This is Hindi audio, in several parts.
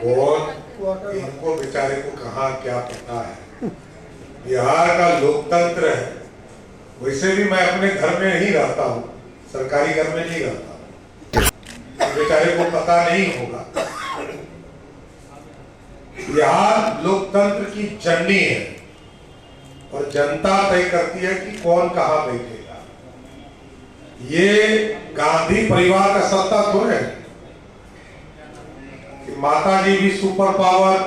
कौन, इनको बेचारे को कहाँ क्या पता है। बिहार का लोकतंत्र है। वैसे भी मैं अपने घर में ही रहता हूँ, सरकारी घर में नहीं रहता, बेचारे को पता नहीं होगा। बिहार लोकतंत्र की जननी है और जनता तय करती है कि कौन कहाँ बैठेगा। ये गांधी परिवार का सत्ता थोड़े है कि माता जी भी सुपर पावर,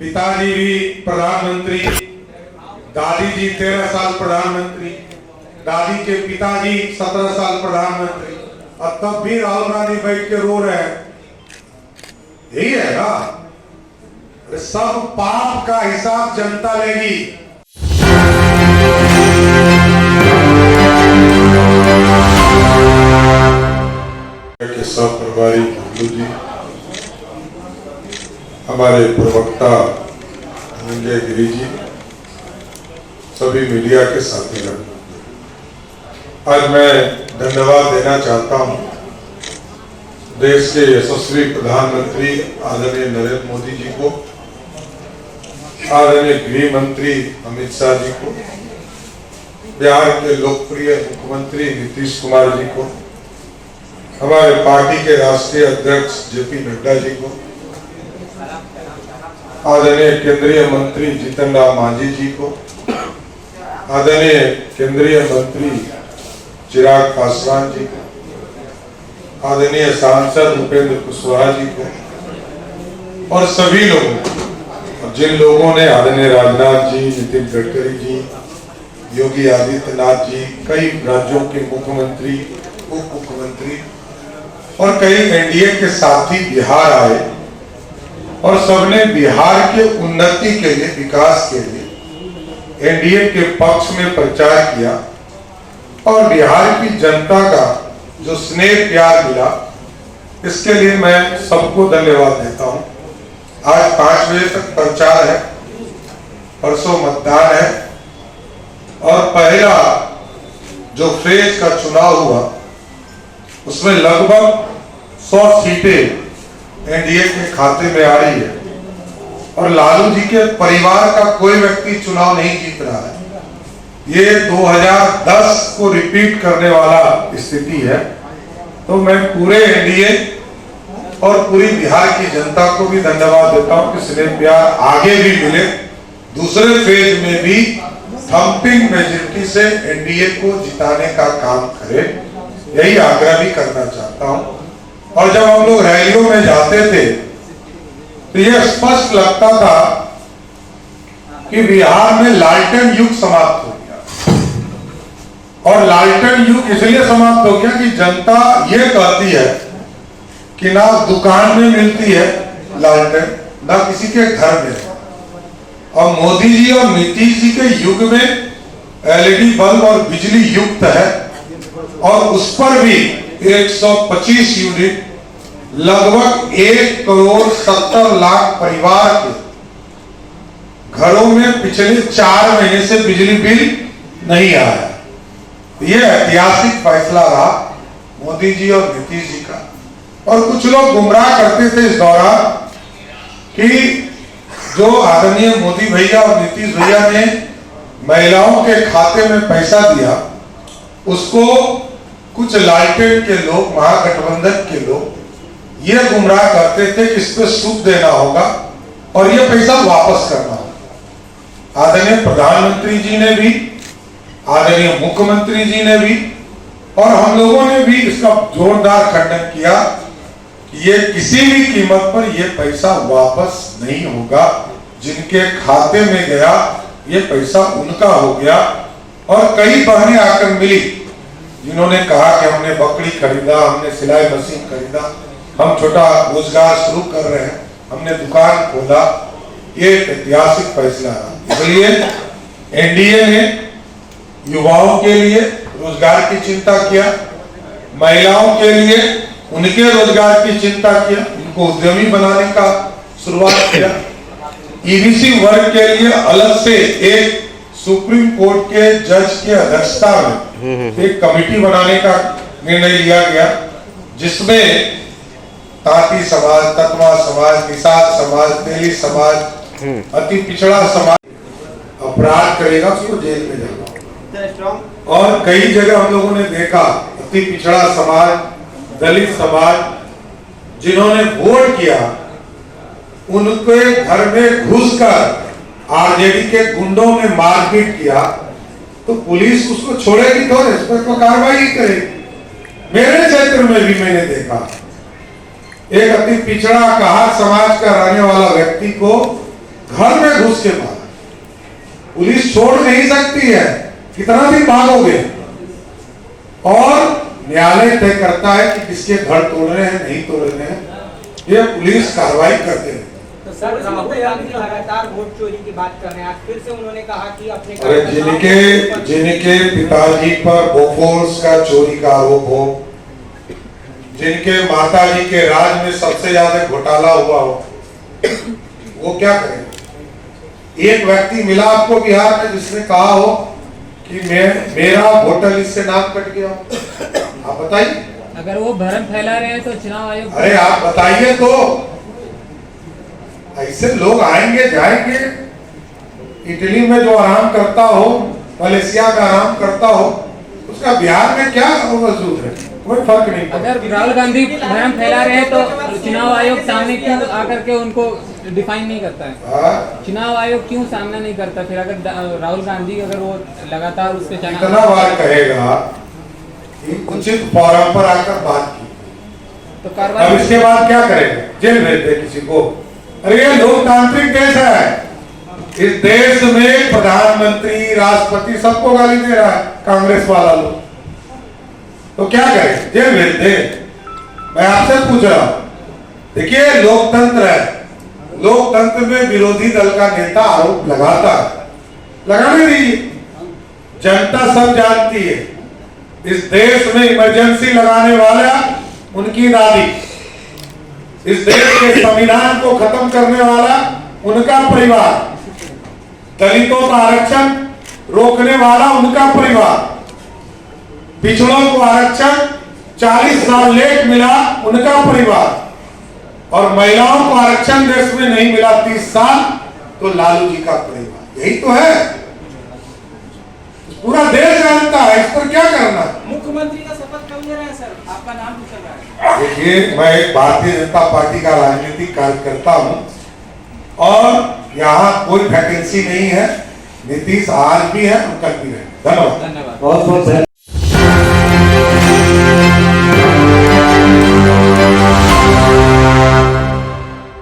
पिताजी भी प्रधानमंत्री, दादी जी 13 साल प्रधानमंत्री, दादी के पिताजी 17 साल प्रधानमंत्री, अब तब भी राहुल गांधी बैठ के रो रहे हैं। यही है ना। सब पाप का हिसाब जनता लेगी। सब प्रभारी जी, हमारे प्रवक्ता धनंजय गिरी जी, सभी मीडिया के साथीगण, आज मैं धन्यवाद देना चाहता हूं देश के यशस्वी प्रधानमंत्री आदरणीय नरेंद्र मोदी जी को, आदरणीय गृह मंत्री अमित शाह जी को, बिहार के लोकप्रिय मुख्यमंत्री नीतीश कुमार जी को, हमारे पार्टी के राष्ट्रीय अध्यक्ष जेपी नड्डा जी को, आदरणीय केंद्रीय मंत्री जीतन राम मांझी जी को, आदरणीय केंद्रीय मंत्री चिराग पासवान जी को, आदरणीय सांसद उपेंद्र कुशवाहा जी को और सभी लोगों को, जिन लोगों ने आदरणीय राजनाथ जी, नितिन गडकरी जी, योगी आदित्यनाथ जी, कई राज्यों के मुख्यमंत्री, उप मुख्यमंत्री और कई एनडीए के साथी बिहार आए और सबने बिहार के उन्नति के लिए, विकास के लिए एनडीए के पक्ष में प्रचार किया और बिहार की जनता का जो स्नेह प्यार मिला, इसके लिए मैं सबको धन्यवाद देता हूं। आज 5 बजे तक प्रचार है, परसों मतदान है और पहला जो फेज का चुनाव हुआ उसमें लगभग 100 सीटें एनडीए के खाते में आ रही है और लालू जी के परिवार का कोई व्यक्ति चुनाव नहीं जीत रहा है। ये 2010 को रिपीट करने वाला स्थिति है। तो मैं पूरे एनडीए और पूरी बिहार की जनता को भी धन्यवाद देता हूं कि स्नेह प्यार आगे भी मिले, दूसरे फेज में भी थंपिंग मेजॉरिटी से एनडीए को जिताने का काम करे, यही आग्रह भी करना चाहता हूं। और जब हम लोग रैलियों में जाते थे तो यह स्पष्ट लगता था कि बिहार में लालटेन युग समाप्त हो गया। और लालटेन युग इसलिए समाप्त हो गया कि जनता ये कहती है कि ना दुकान में मिलती है लालटेन, ना किसी के घर में। और मोदी जी और नीतीश जी के युग में एलईडी बल्ब और बिजली युक्त है और उस पर भी 125 यूनिट, लगभग 1,70,00,000 परिवार के घरों में पिछले 4 महीने से बिजली बिल नहीं आया। यह ऐतिहासिक फैसला रहा मोदी जी और नीतीश जी का। और कुछ लोग गुमराह करते थे इस दौरान कि जो आदरणीय मोदी भैया और नीतीश भैया ने महिलाओं के खाते में पैसा दिया, उसको कुछ लालटेन के लोग, महागठबंधन के लोग ये गुमराह करते थे कि इस पे सूद देना होगा और ये पैसा वापस करना होगा। आदरणीय प्रधानमंत्री जी ने भी, आदरणीय मुख्यमंत्री जी ने भी और हम लोगों ने भी इसका जोरदार खंडन किया कि ये किसी भी कीमत पर ये पैसा वापस नहीं होगा। जिनके खाते में गया ये पैसा उनका हो गया। और कई बहनें आकर मिली जिन्होंने कहा कि हमने बकरी खरीदा, हमने सिलाई मशीन खरीदा, हम छोटा रोजगार शुरू कर रहे हैं, हमने दुकान खोला। ये ऐतिहासिक फैसला है। इसलिए एनडीए ने युवाओं के लिए रोजगार की चिंता किया, महिलाओं के लिए उनके रोजगार की चिंता किया, उनको उद्यमी बनाने का शुरुआत किया। ईबीसी वर्ग के लिए अलग से एक सुप्रीम कोर्ट के जज के अध्यक्षता में एक कमेटी बनाने का निर्णय लिया गया, जिसमें तांती समाज, तत्वा समाज, निषाद समाज, तेली समाज, अति पिछड़ा समाज अपराध करेगा उसको जेल में जाना। और कई जगह हम लोगों ने देखा अति पिछड़ा समाज, दलित समाज जिन्होंने वोट किया उनके घर में घुसकर आरजेडी के गुंडों ने मारपीट किया तो पुलिस उसको छोड़ेगी थोड़े, इस पर तो कार्रवाई करेगी। मेरे क्षेत्र में भी मैंने देखा एक अति पिछड़ा कहार समाज का रहने वाला व्यक्ति को घर में घुस के मारा। पुलिस छोड़ नहीं सकती है, कितना दिन भागोगे? और न्यायालय तय करता है कि किसके घर तोड़ने हैं, नहीं तोड़ने हैं, ये पुलिस कार्रवाई करते हैं। तो सर राहुल गांधी लगातार वोट चोरी की बात कर रहे हैं, आज फिर से उन्होंने कहा कि अपने जिनके पिताजी पर बोफोर्स का चोरी का आरोप हो, जिनके माताजी के राज में सबसे ज्यादा घोटाला हुआ हो, वो क्या करें? एक व्यक्ति मिला आपको बिहार में जिसने कहा हो कि मेरा वोटर लिस्ट से नाम कट गया, आप बताइए। अगर वो भ्रम फैला रहे हैं तो चुनाव आयोग, अरे आप बताइए तो। ऐसे लोग आएंगे जाएंगे, इटली में जो आराम करता हो, मलेशिया में आराम करता हो, उसका बिहार में क्या वजूद है? कोई फर्क नहीं। अगर राहुल गांधी भ्रम फैला रहे हैं तो चुनाव आयोग सामने क्यों आकर के उनको डिफाइन नहीं करता है? चुनाव आयोग क्यों सामना नहीं करता? फिर अगर राहुल गांधी अगर वो लगातार उस पर इतना बार कहेगा कि उचित फोरम पर आकर बात की तो कार्रवाई, अब इसके बाद क्या करेगा? जेल भेज दे किसी को? अरे ये लोकतांत्रिक देश है, इस देश में प्रधानमंत्री, राष्ट्रपति सबको गाली दे रहा है कांग्रेस वाला लोग, तो क्या करें? जेल भेज दे? मैं आपसे पूछ रहा हूं, देखिए लोकतंत्र है, लोकतंत्र में विरोधी दल का नेता आरोप लगाता है, लगाने दीजिए, जनता सब जानती है। इस देश में इमरजेंसी लगाने वाला उनकी दादी, इस देश के संविधान को खत्म करने वाला उनका परिवार, दलितों का आरक्षण रोकने वाला उनका परिवार, पिछड़ों को आरक्षण 40 साल लेट मिला उनका परिवार, और महिलाओं को आरक्षण देश में नहीं मिला 30 साल तो लालू जी का परिवार। यही तो है, पूरा देश जानता है, इस पर क्या करना? मुख्यमंत्री का शपथ कब ले रहे हैं सर? आपका नाम भी चल रहा है। देखिए मैं एक भारतीय जनता पार्टी का राजनीतिक कार्यकर्ता हूं और यहाँ कोई वैकेंसी नहीं है। नीतीश आज भी है और कल भी है। धन्यवाद। धन्यवाद। बहुत बहुत